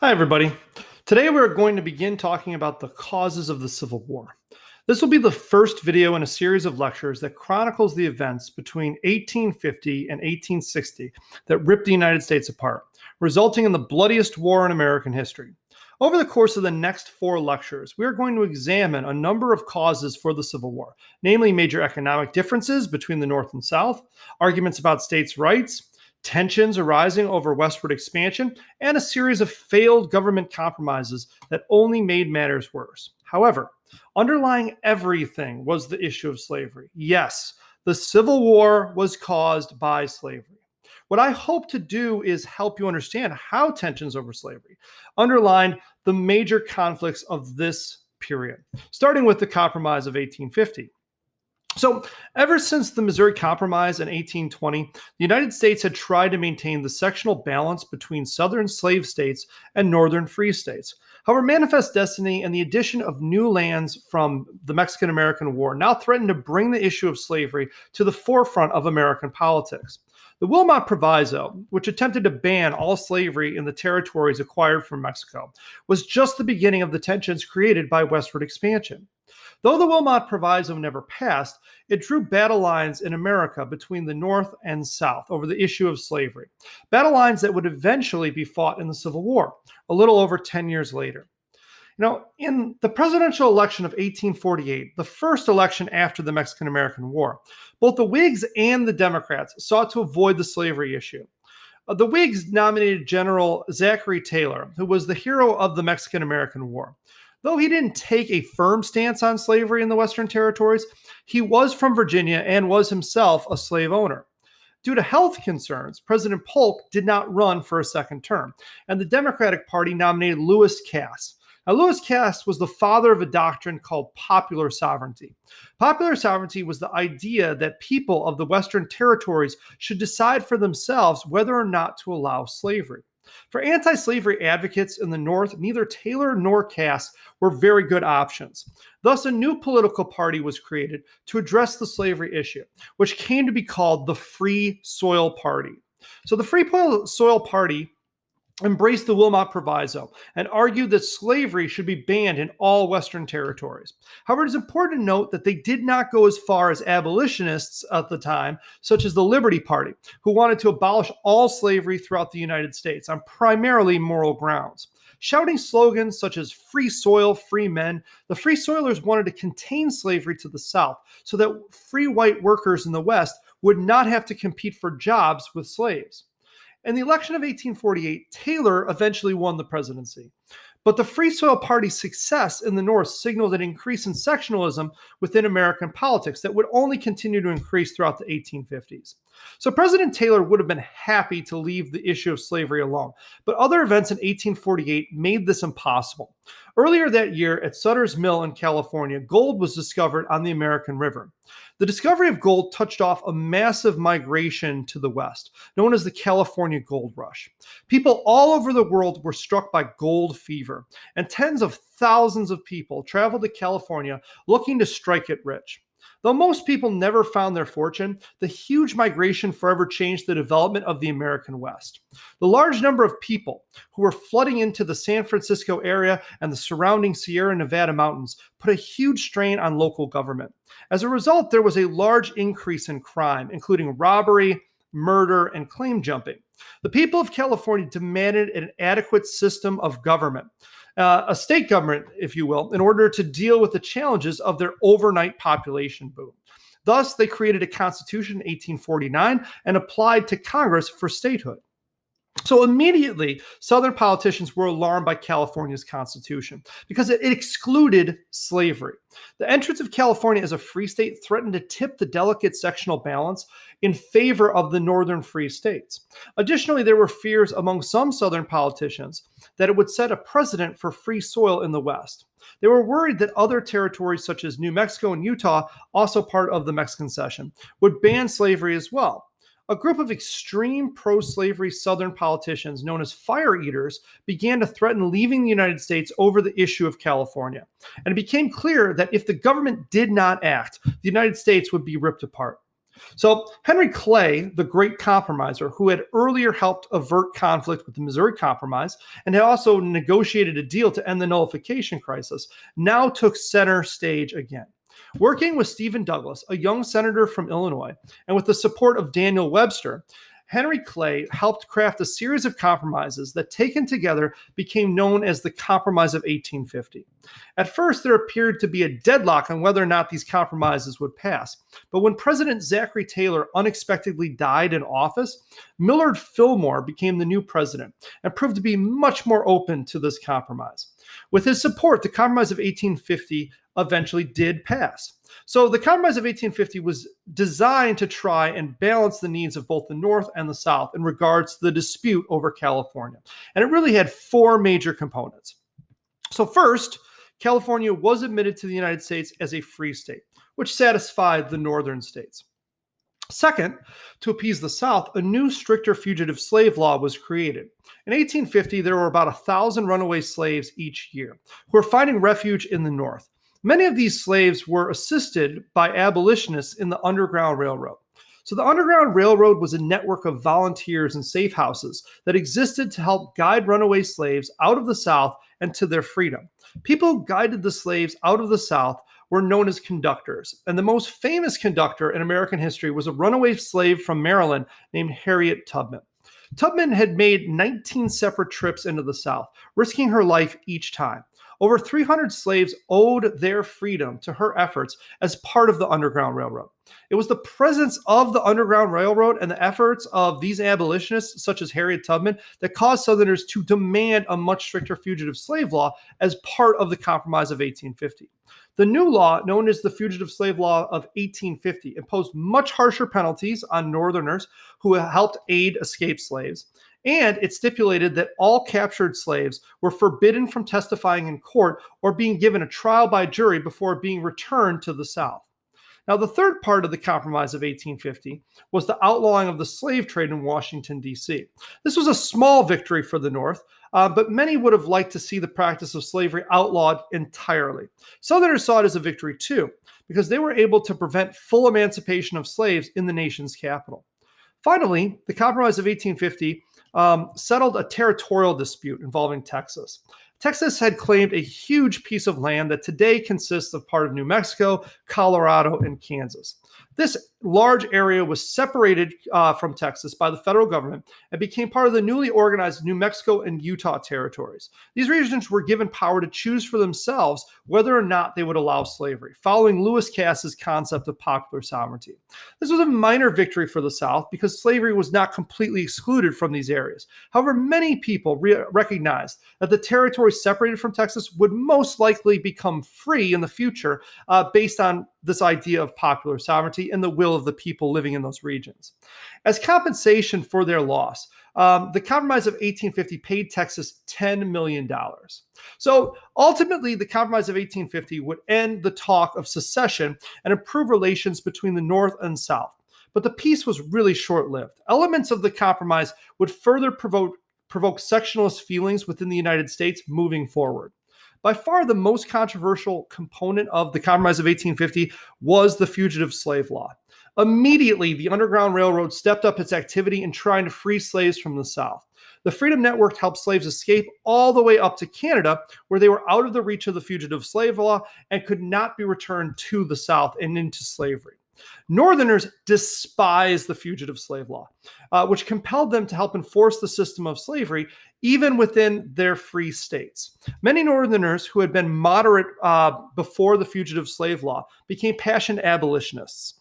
Hi, everybody. Today we're going to begin talking about the causes of the Civil War. This will be the first video in a series of lectures that chronicles the events between 1850 and 1860 that ripped the United States apart, resulting in the bloodiest war in American history. Over the course of the next 4 lectures, we are going to examine a number of causes for the Civil War, namely major economic differences between the North and South, arguments about states' rights, tensions arising over westward expansion, and a series of failed government compromises that only made matters worse. However, underlying everything was the issue of slavery. Yes, the Civil War was caused by slavery. What I hope to do is help you understand how tensions over slavery underlined the major conflicts of this period, starting with the Compromise of 1850. So, ever since the Missouri Compromise in 1820, the United States had tried to maintain the sectional balance between Southern slave states and Northern free states. However, Manifest Destiny and the addition of new lands from the Mexican-American War now threatened to bring the issue of slavery to the forefront of American politics. The Wilmot Proviso, which attempted to ban all slavery in the territories acquired from Mexico, was just the beginning of the tensions created by westward expansion. Though the Wilmot Proviso never passed, it drew battle lines in America between the North and South over the issue of slavery, battle lines that would eventually be fought in the Civil War, a little over 10 years later. In the presidential election of 1848, the first election after the Mexican-American War, both the Whigs and the Democrats sought to avoid the slavery issue. The Whigs nominated General Zachary Taylor, who was the hero of the Mexican-American War. Though he didn't take a firm stance on slavery in the Western territories, he was from Virginia and was himself a slave owner. Due to health concerns, President Polk did not run for a second term, and the Democratic Party nominated Lewis Cass. Now, Lewis Cass was the father of a doctrine called popular sovereignty. Popular sovereignty was the idea that people of the Western territories should decide for themselves whether or not to allow slavery. For anti-slavery advocates in the North, neither Taylor nor Cass were very good options. Thus, a new political party was created to address the slavery issue, which came to be called the Free Soil Party. So the Free Soil Party embraced the Wilmot Proviso and argued that slavery should be banned in all Western territories. However, it is important to note that they did not go as far as abolitionists at the time, such as the Liberty Party, who wanted to abolish all slavery throughout the United States on primarily moral grounds. Shouting slogans such as free soil, free men, the Free Soilers wanted to contain slavery to the South so that free white workers in the West would not have to compete for jobs with slaves. In the election of 1848, Taylor eventually won the presidency. But the Free Soil Party's success in the North signaled an increase in sectionalism within American politics that would only continue to increase throughout the 1850s. So President Taylor would have been happy to leave the issue of slavery alone, but other events in 1848 made this impossible. Earlier that year at Sutter's Mill in California, gold was discovered on the American River. The discovery of gold touched off a massive migration to the West, known as the California Gold Rush. People all over the world were struck by gold fever, and tens of thousands of people traveled to California looking to strike it rich. Though most people never found their fortune, the huge migration forever changed the development of the American West. The large number of people who were flooding into the San Francisco area and the surrounding Sierra Nevada mountains put a huge strain on local government. As a result, there was a large increase in crime, including robbery, murder, and claim jumping. The people of California demanded an adequate system of government. A state government, if you will, in order to deal with the challenges of their overnight population boom. Thus, they created a constitution in 1849 and applied to Congress for statehood. So immediately, Southern politicians were alarmed by California's constitution because it excluded slavery. The entrance of California as a free state threatened to tip the delicate sectional balance in favor of the northern free states. Additionally, there were fears among some Southern politicians that it would set a precedent for free soil in the West. They were worried that other territories such as New Mexico and Utah, also part of the Mexican Cession, would ban slavery as well. A group of extreme pro-slavery Southern politicians known as fire eaters began to threaten leaving the United States over the issue of California. And it became clear that if the government did not act, the United States would be ripped apart. So Henry Clay, the great compromiser, who had earlier helped avert conflict with the Missouri Compromise and had also negotiated a deal to end the nullification crisis, now took center stage again. Working with Stephen Douglas, a young senator from Illinois, and with the support of Daniel Webster, Henry Clay helped craft a series of compromises that, taken together, became known as the Compromise of 1850. At first, there appeared to be a deadlock on whether or not these compromises would pass. But when President Zachary Taylor unexpectedly died in office, Millard Fillmore became the new president and proved to be much more open to this compromise. With his support, the Compromise of 1850 eventually did pass. So the Compromise of 1850 was designed to try and balance the needs of both the North and the South in regards to the dispute over California. And it really had four major components. So first, California was admitted to the United States as a free state, which satisfied the northern states. Second, to appease the South, a new stricter fugitive slave law was created. In 1850, there were about 1,000 runaway slaves each year who were finding refuge in the North. Many of these slaves were assisted by abolitionists in the Underground Railroad. So the Underground Railroad was a network of volunteers and safe houses that existed to help guide runaway slaves out of the South and to their freedom. People who guided the slaves out of the South were known as conductors, and the most famous conductor in American history was a runaway slave from Maryland named Harriet Tubman. Tubman had made 19 separate trips into the South, risking her life each time. Over 300 slaves owed their freedom to her efforts as part of the Underground Railroad. It was the presence of the Underground Railroad and the efforts of these abolitionists, such as Harriet Tubman, that caused Southerners to demand a much stricter fugitive slave law as part of the Compromise of 1850. The new law, known as the Fugitive Slave Law of 1850, imposed much harsher penalties on Northerners who helped aid escaped slaves, and it stipulated that all captured slaves were forbidden from testifying in court or being given a trial by jury before being returned to the South. Now, the third part of the Compromise of 1850 was the outlawing of the slave trade in Washington, D.C. This was a small victory for the North, but many would have liked to see the practice of slavery outlawed entirely. Southerners saw it as a victory, too, because they were able to prevent full emancipation of slaves in the nation's capital. Finally, the Compromise of 1850 settled a territorial dispute involving Texas. Texas had claimed a huge piece of land that today consists of part of New Mexico, Colorado, and Kansas. This large area was separated from Texas by the federal government and became part of the newly organized New Mexico and Utah territories. These regions were given power to choose for themselves whether or not they would allow slavery, following Lewis Cass's concept of popular sovereignty. This was a minor victory for the South because slavery was not completely excluded from these areas. However, many people recognized that the territory separated from Texas would most likely become free in the future based on this idea of popular sovereignty and the will of the people living in those regions. As compensation for their loss, the Compromise of 1850 paid Texas $10 million. So ultimately, the Compromise of 1850 would end the talk of secession and improve relations between the North and South. But the peace was really short-lived. Elements of the compromise would further provoke sectionalist feelings within the United States moving forward. By far, the most controversial component of the Compromise of 1850 was the Fugitive Slave Law. Immediately, the Underground Railroad stepped up its activity in trying to free slaves from the South. The Freedom Network helped slaves escape all the way up to Canada, where they were out of the reach of the Fugitive Slave Law and could not be returned to the South and into slavery. Northerners despised the Fugitive Slave Law, which compelled them to help enforce the system of slavery even within their free states. Many Northerners who had been moderate before the Fugitive Slave Law became passionate abolitionists.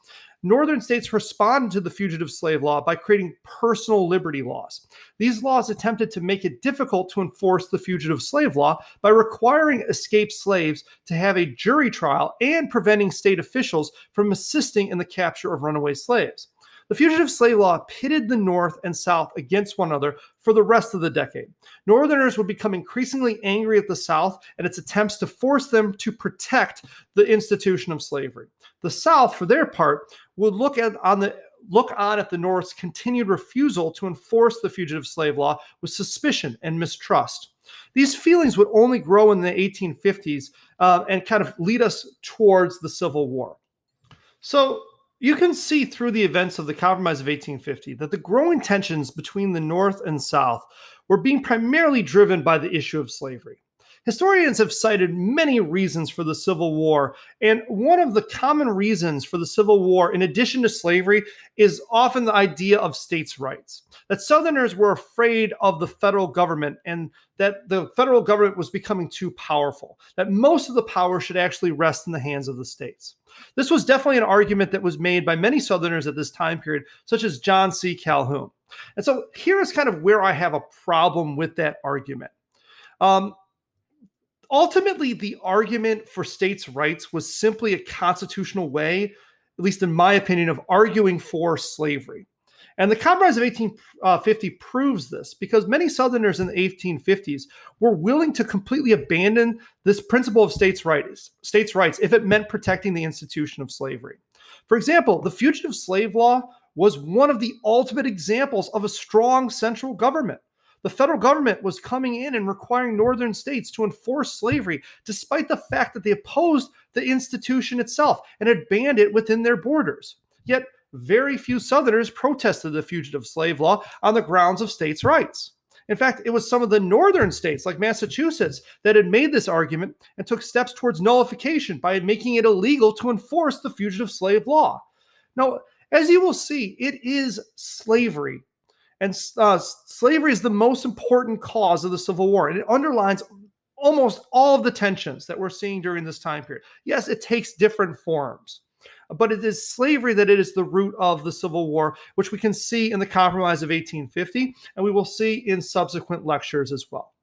Northern states responded to the Fugitive Slave Law by creating personal liberty laws. These laws attempted to make it difficult to enforce the Fugitive Slave Law by requiring escaped slaves to have a jury trial and preventing state officials from assisting in the capture of runaway slaves. The Fugitive Slave Law pitted the North and South against one another for the rest of the decade. Northerners would become increasingly angry at the South and its attempts to force them to protect the institution of slavery. The South, for their part, would look on at the North's continued refusal to enforce the Fugitive Slave Law with suspicion and mistrust. These feelings would only grow in the 1850s and kind of lead us towards the Civil War. So You can see through the events of the Compromise of 1850 that the growing tensions between the North and South were being primarily driven by the issue of slavery. Historians have cited many reasons for the Civil War, and one of the common reasons for the Civil War, in addition to slavery, is often the idea of states' rights. That Southerners were afraid of the federal government and that the federal government was becoming too powerful, that most of the power should actually rest in the hands of the states. This was definitely an argument that was made by many Southerners at this time period, such as John C. Calhoun. And so here is kind of where I have a problem with that argument. Ultimately, the argument for states' rights was simply a constitutional way, at least in my opinion, of arguing for slavery. And the Compromise of 1850 proves this because many Southerners in the 1850s were willing to completely abandon this principle of states' rights if it meant protecting the institution of slavery. For example, the Fugitive Slave Law was one of the ultimate examples of a strong central government. The federal government was coming in and requiring northern states to enforce slavery, despite the fact that they opposed the institution itself and had banned it within their borders. Yet, very few Southerners protested the Fugitive Slave Law on the grounds of states' rights. In fact, it was some of the northern states, like Massachusetts, that had made this argument and took steps towards nullification by making it illegal to enforce the Fugitive Slave Law. Now, as you will see, it is slavery. And slavery is the most important cause of the Civil War, and it underlines almost all of the tensions that we're seeing during this time period. Yes, it takes different forms, but it is slavery that it is the root of the Civil War, which we can see in the Compromise of 1850, and we will see in subsequent lectures as well.